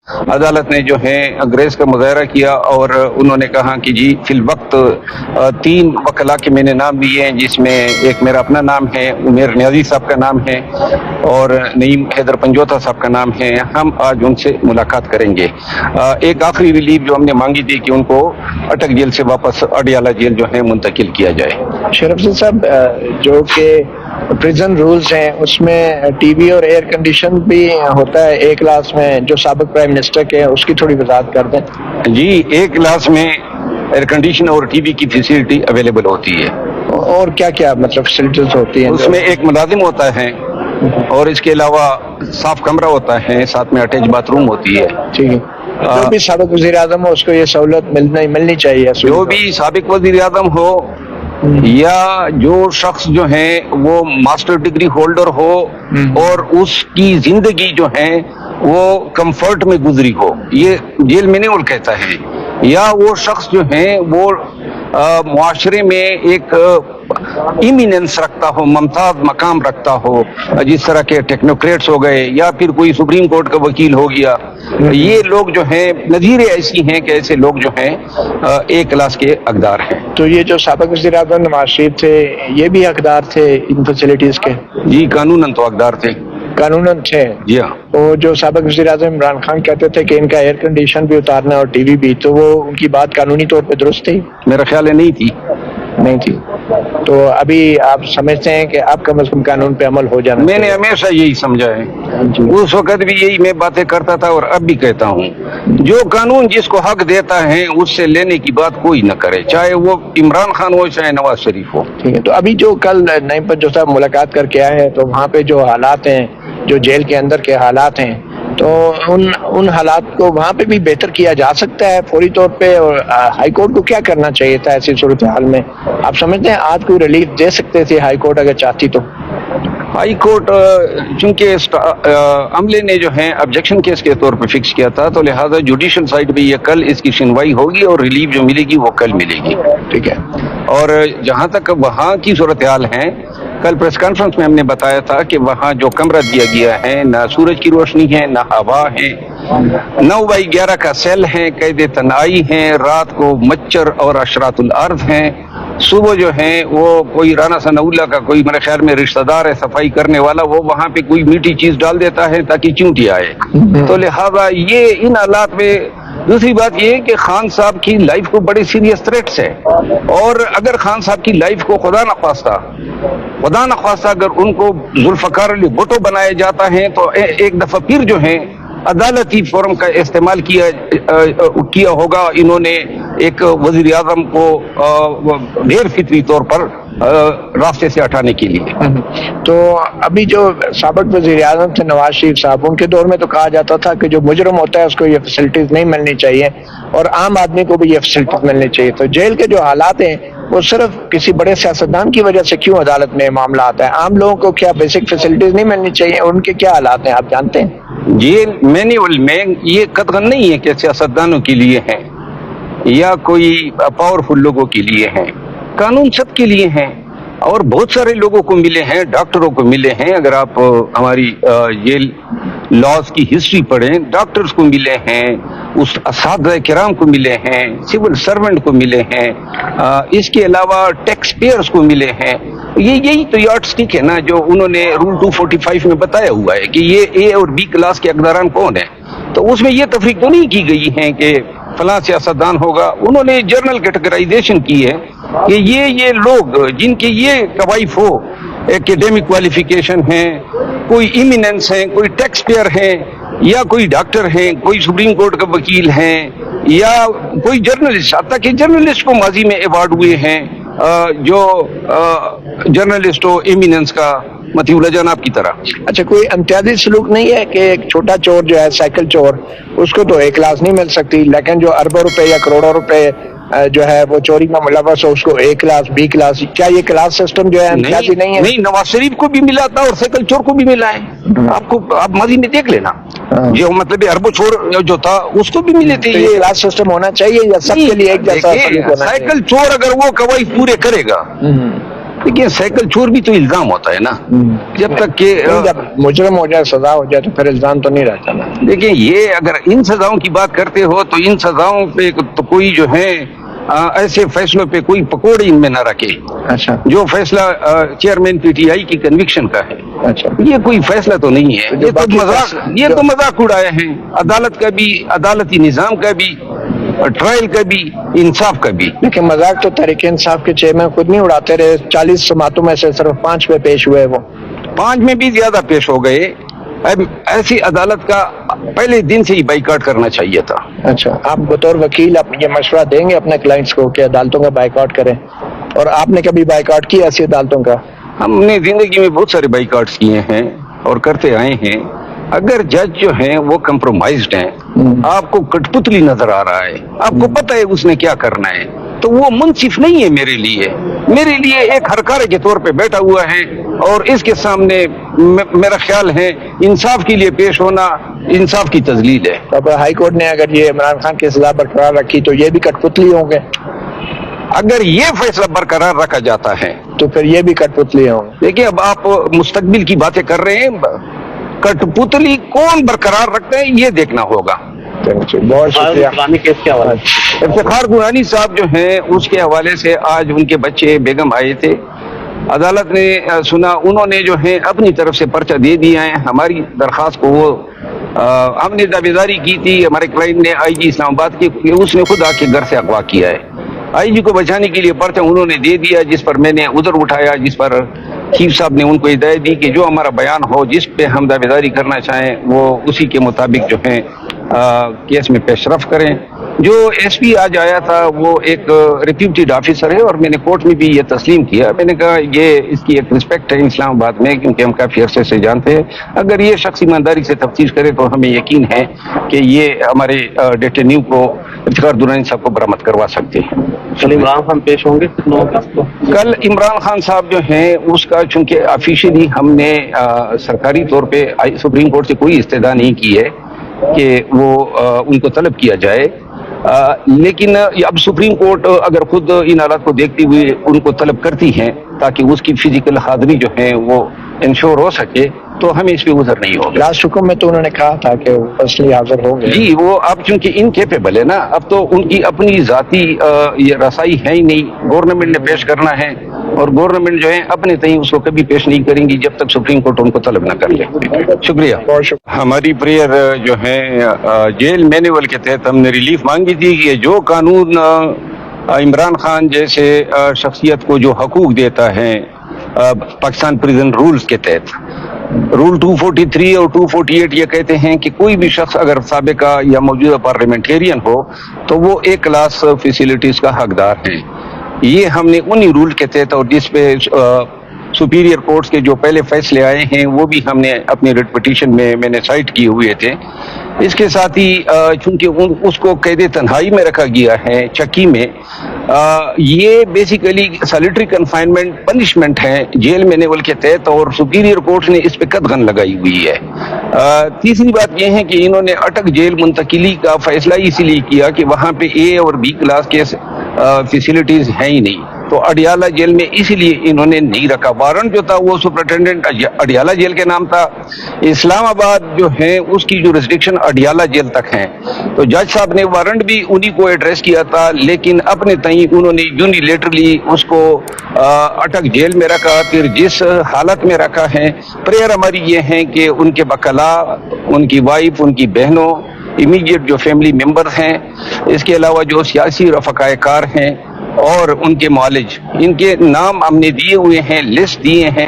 عدالت نے جو ہے گریس کا مظاہرہ کیا اور انہوں نے کہا کہ جی فی الوقت 3 وکلاء کے میں نے نام دیے ہیں، جس میں ایک میرا اپنا نام ہے، عمیر نیازی صاحب کا نام ہے اور نعیم حیدر پنجوتا صاحب کا نام ہے۔ ہم آج ان سے ملاقات کریں گے۔ ایک آخری ریلیف جو ہم نے مانگی تھی کہ ان کو اٹک جیل سے واپس اڈیالہ جیل جو ہے منتقل کیا جائے۔ شرف صاحب، جو کہ پریزن رولز ہیں اس میں ٹی وی اور ایئر کنڈیشن بھی ہوتا ہے ایک کلاس میں، جو سابق پرائم منسٹر کے ہیں، اس کی تھوڑی وضاحت کر دیں۔ جی، ایک کلاس میں ایئر کنڈیشن اور ٹی وی کی فیسلٹی اویلیبل ہوتی ہے۔ اور کیا کیا مطلب فیسلٹیز ہوتی ہیں؟ اس میں ایک ملازم ہوتا ہے اور اس کے علاوہ صاف کمرہ ہوتا ہے، ساتھ میں اٹیچ باتھ روم ہوتی ہے۔ ٹھیک ہے، جو بھی سابق وزیر اعظم ہو اس کو یہ سہولت ملنی چاہیے۔ جو بھی سابق وزیر اعظم ہو یا جو شخص جو ہے وہ ماسٹر ڈگری ہولڈر ہو اور اس کی زندگی جو ہے وہ کمفرٹ میں گزری ہو، یہ جیل مینیول کہتا ہے، یا وہ شخص جو ہے وہ معاشرے میں ایک ایمیننس رکھتا ہو، ممتاز مقام رکھتا ہو، جس طرح کے ٹیکنوکریٹس ہو گئے یا پھر کوئی سپریم کورٹ کا وکیل ہو گیا، یہ لوگ جو ہیں نظیریں ایسی ہیں کہ ایسے لوگ جو ہیں ایک کلاس کے حقدار ہیں۔ تو یہ جو سابق وزیر اعظم نواز شریف تھے یہ بھی حقدار تھے ان فیسلٹیز کے؟ جی، قانوناً تو حقدار تھے۔ قانوناً تھے؟ جی ہاں۔ تو جو سابق وزیر اعظم عمران خان کہتے تھے کہ ان کا ایئر کنڈیشن بھی اتارنا اور ٹی وی بھی، تو وہ ان کی بات قانونی طور پہ درست تھی؟ میرا خیال ہے نہیں تھی۔ نہیں تھی؟ تو ابھی آپ سمجھتے ہیں کہ آپ کم از کم قانون پہ عمل ہو جانا؟ میں نے ہمیشہ یہی سمجھا ہے، اس وقت بھی یہی میں باتیں کرتا تھا اور اب بھی کہتا ہوں، جو قانون جس کو حق دیتا ہے اس سے لینے کی بات کوئی نہ کرے، چاہے وہ عمران خان ہو چاہے نواز شریف ہو۔ ٹھیک ہے، تو ابھی جو کل نعیم پنجو صاحب ملاقات کر کے آئے ہیں تو وہاں پہ جو حالات ہیں، جو جیل کے اندر کے حالات ہیں، تو ان حالات کو وہاں پہ بھی بہتر کیا جا سکتا ہے فوری طور پہ، اور ہائی کورٹ کو کیا کرنا چاہیے تھا ایسی صورتحال میں؟ آپ سمجھتے ہیں آج کوئی ریلیف دے سکتے تھے ہائی کورٹ اگر چاہتی تو؟ ہائی کورٹ چونکہ عملے نے جو ہے آبجیکشن کیس کے طور پہ فکس کیا تھا، تو لہٰذا جوڈیشل سائٹ پہ یہ کل اس کی سنوائی ہوگی اور ریلیف جو ملے گی وہ کل ملے گی۔ ٹھیک ہے، اور جہاں تک وہاں کی صورتحال ہے، کل پریس کانفرنس میں ہم نے بتایا تھا کہ وہاں جو کمرہ دیا گیا ہے نہ سورج کی روشنی ہے، نہ ہوا ہے، 9/11 کا سیل ہے، قید تنہائی ہیں، رات کو مچھر اور اشرات الارض ہیں، صبح جو ہے وہ کوئی رانا ثناء اللہ کا کوئی میرے خیال میں رشتہ دار ہے صفائی کرنے والا، وہ وہاں پہ کوئی میٹھی چیز ڈال دیتا ہے تاکہ چونٹی آئے۔ تو لہذا یہ ان حالات میں دوسری بات یہ ہے کہ خان صاحب کی لائف کو بڑے سیریس تھریٹس ہے، اور اگر خان صاحب کی لائف کو خدا نخواستہ اگر ان کو ذوالفقار علی بھٹو بنایا جاتا ہے تو ایک دفعہ پھر جو ہے عدالتی فورم کا استعمال کیا ہوگا انہوں نے ایک وزیر اعظم کو غیر فطری طور پر راستے سے ہٹانے کے لیے۔ تو ابھی جو سابق وزیر اعظم تھے نواز شریف صاحب، ان کے دور میں تو کہا جاتا تھا کہ جو مجرم ہوتا ہے اس کو یہ فیسلٹیز نہیں ملنی چاہیے اور عام آدمی کو بھی یہ فیسلٹیز ملنی چاہیے، تو جیل کے جو حالات ہیں وہ صرف کسی بڑے سیاستدان کی وجہ سے کیوں عدالت میں معاملہ آتا ہے؟ عام لوگوں کو کیا بیسک فیسلٹیز نہیں ملنی چاہیے؟ ان کے کیا حالات ہیں آپ جانتے ہیں؟ جیل مینیول میں یہ قطعاً نہیں ہے کہ سیاستدانوں کے لیے ہے یا کوئی پاورفل لوگوں کے لیے ہے، قانون سب کے لیے ہیں اور بہت سارے لوگوں کو ملے ہیں، ڈاکٹروں کو ملے ہیں۔ اگر آپ ہماری جیل لاز کی ہسٹری پڑھیں، ڈاکٹرز کو ملے ہیں، اس اساتذہ کرام کو ملے ہیں، سول سرونٹ کو ملے ہیں، اس کے علاوہ ٹیکس پیئرز کو ملے ہیں۔ یہی تو یارڈ سٹک ہے نا جو انہوں نے رول 245 میں بتایا ہوا ہے کہ یہ اے اور بی کلاس کے حقداران کون ہیں، تو اس میں یہ تفریق تو نہیں کی گئی ہے کہ فلاں سیاستدان ہوگا۔ انہوں نے جرنل کیٹیگرائزیشن کی ہے کہ یہ لوگ جن کے یہ کوائف ہو، ایکیڈیمک کوالیفیکیشن ہیں، کوئی ایمیننس ہیں، کوئی ٹیکس پیئر ہیں، یا کوئی ڈاکٹر ہیں، کوئی سپریم کورٹ کا وکیل ہیں، یا کوئی جرنلسٹ، حتیٰ کہ جرنلسٹ کو ماضی میں ایوارڈ ہوئے ہیں، جو جرنلسٹ ہو ایمیننس کا، مطیع اللہ جان آپ کی طرح۔ اچھا، کوئی امتیازی سلوک نہیں ہے کہ ایک چھوٹا چور جو ہے سائیکل چور، اس کو تو ایک کلاس نہیں مل سکتی، لیکن جو اربوں روپے یا کروڑوں روپے جو ہے وہ چوری میں ملوث ہو اس کو اے کلاس بی کلاس، کیا یہ کلاس سسٹم جو ہے امتیازی نہیں ہے؟ نہیں، نواز شریف کو بھی ملا تھا اور سائیکل چور کو بھی ملا ہے، آپ ماضی میں دیکھ لینا، جو مطلب اربوں چور جو تھا اس کو بھی ملے تھے۔ یہ کلاس سسٹم ہونا چاہیے یا سب کے لیے ایک جیسا سلوک ہونا چاہیے؟ سائیکل چور اگر وہ قواعد پورے کرے گا لیکن سائیکل چور بھی تو الزام ہوتا ہے نا، جب تک کہ جب مجرم ہو جائے سزا ہو جائے تو پھر الزام تو نہیں رہتا نا. دیکھیں یہ اگر ان سزاؤں کی بات کرتے ہو تو ان سزاؤں پہ تو کوئی جو ہے ایسے فیصلوں پہ کوئی پکوڑے ان میں نہ رکھے. اچھا جو فیصلہ چیئرمین پی ٹی آئی کی کنوکشن کا ہے اچھا. یہ کوئی فیصلہ تو نہیں ہے، جو یہ تو باقی مذاق، یہ تو مذاق اڑایا ہے عدالت کا بھی، عدالتی نظام کا بھی، ٹرائل کا بھی، انصاف کا بھی. لیکن مذاق تو تحریک انصاف کے چیئرمین خود نہیں اڑاتے رہے. 40 سماعتوں میں سے صرف 5 پہ پیش ہوئے وہ. 5 میں بھی زیادہ پیش ہو گئے. اب ایسی عدالت کا پہلے دن سے ہی بائیکاٹ کرنا چاہیے تھا. اچھا آپ بطور وکیل آپ یہ مشورہ دیں گے اپنے کلائنٹس کو کہ عدالتوں کا بائیکاٹ کریں؟ اور آپ نے کبھی بائیکاٹ کیا ایسی عدالتوں کا؟ ہم نے زندگی میں بہت سارے بائیکاٹس کیے ہیں اور کرتے آئے ہیں. اگر جج جو ہیں وہ کمپرومائزڈ ہیں، آپ کو کٹ پتلی نظر آ رہا ہے، آپ کو پتہ ہے اس نے کیا کرنا ہے، تو وہ منصف نہیں ہے میرے لیے. میرے لیے ایک ہرکارے کے طور پہ بیٹھا ہوا ہے اور اس کے سامنے میرا خیال ہے انصاف کے لیے پیش ہونا انصاف کی تذلیل ہے. اب ہائی کورٹ نے اگر یہ عمران خان کی سزا برقرار رکھی تو یہ بھی کٹ پتلی ہوں گے؟ اگر یہ فیصلہ برقرار رکھا جاتا ہے تو پھر یہ بھی کٹ پتلی ہوں گے. دیکھیے اب آپ مستقبل کی باتیں کر رہے ہیں، کٹ پتلی کون برقرار رکھتے ہیں یہ دیکھنا ہوگا. بہت شکریہ. افتخار گورانی صاحب جو ہیں اس کے حوالے سے آج ان کے بچے بیگم آئے تھے. عدالت نے سنا، انہوں نے جو ہے اپنی طرف سے پرچہ دے دیا ہے. ہماری درخواست کو وہ ہم نے دعویداری کی تھی، ہمارے کلائنٹ نے آئی جی اسلام آباد کی، اس نے خود آ کے گھر سے اغوا کیا ہے. آئی جی کو بچانے کے لیے پرچہ انہوں نے دے دیا، جس پر میں نے عذر اٹھایا، جس پر چیف صاحب نے ان کو ہدایت دی کہ جو ہمارا بیان ہو، جس پہ ہم دعویداری کرنا چاہیں وہ اسی کے مطابق جو ہے کیس میں پیش رفت کریں. جو ایس پی آج آیا تھا وہ ایک ریپیوٹیڈ آفیسر ہے اور میں نے کورٹ میں بھی یہ تسلیم کیا. میں نے کہا یہ اس کی ایک رسپیکٹ ہے اسلام آباد میں، کیونکہ ہم کافی عرصے سے جانتے ہیں. اگر یہ شخص ایمانداری سے تفتیش کرے تو ہمیں یقین ہے کہ یہ ہمارے ڈیٹینیو کو افتخار درانی صاحب کو برآمد کروا سکتے ہیں. کل عمران خان پیش ہوں گے؟ کل عمران خان صاحب جو ہیں اس کا چونکہ آفیشیلی ہم نے سرکاری طور پہ سپریم کورٹ سے کوئی استدعا نہیں کی ہے کہ وہ ان کو طلب کیا جائے، لیکن اب سپریم کورٹ اگر خود ان حالات کو دیکھتے ہوئے ان کو طلب کرتی ہیں تاکہ اس کی فزیکل حاضری جو ہے وہ انشور ہو سکے تو ہمیں اس پہ گزر نہیں ہوگا. لاسٹ حکم میں تو انہوں نے کہا تھا کہ وہ اصلی حاضر ہوں گے. جی وہ اب چونکہ انکیپیبل ہے نا، اب تو ان کی اپنی ذاتی یہ رسائی ہے ہی نہیں، گورنمنٹ نے پیش کرنا ہے اور گورنمنٹ جو ہے اپنے تئیں اس کو کبھی پیش نہیں کریں گی جب تک سپریم کورٹ ان کو طلب نہ کر لے. شکریہ. بہت شکریہ. ہماری پریئر جو ہے جیل مینیول کے تحت ہم نے ریلیف مانگی تھی کہ جو قانون عمران خان جیسے شخصیت کو جو حقوق دیتا ہے پاکستان پریزن رولز کے تحت، رول 243 اور 248 یہ کہتے ہیں کہ کوئی بھی شخص اگر سابقہ یا موجودہ پارلیمنٹیرین ہو تو وہ ایک کلاس فیسیلیٹیز کا حقدار ہے. یہ ہم نے انہی رول کے تحت اور جس پہ سپیریئر کورٹس کے جو پہلے فیصلے آئے ہیں وہ بھی ہم نے اپنی ریٹ پٹیشن میں نے سائٹ کیے ہوئے تھے. اس کے ساتھ ہی چونکہ اس کو قید تنہائی میں رکھا گیا ہے چکی میں، یہ بیسیکلی سیلیٹری کنفائنمنٹ پنشمنٹ ہے جیل مینیول کے تحت اور سپیریئر کورٹ نے اس پہ قدغن لگائی ہوئی ہے. تیسری بات یہ ہے کہ انہوں نے اٹک جیل منتقلی کا فیصلہ اسی لیے کیا کہ وہاں پہ اے اور بی کلاس کے فیسیلیٹیز ہیں ہی نہیں، تو اڈیالہ جیل میں اسی لیے انہوں نے نہیں رکھا. وارنٹ جو تھا وہ سپرنٹینڈنٹ اڈیالہ جیل کے نام تھا. اسلام آباد جو ہے اس کی جورسڈکشن اڈیالہ جیل تک ہے، تو جج صاحب نے وارنٹ بھی انہی کو ایڈریس کیا تھا، لیکن اپنے تئیں انہوں نے یونیلیٹرلی اس کو اٹک جیل میں رکھا. پھر جس حالت میں رکھا ہے، پریئر ہماری یہ ہے کہ ان کے وکلا، ان کی وائف، ان کی بہنوں، امیڈیٹ جو فیملی ممبر ہیں، اس کے علاوہ جو سیاسی رفقائے کار ہیں اور ان کے معالج، ان کے نام ہم نے دیے ہوئے ہیں، لسٹ دیے ہیں.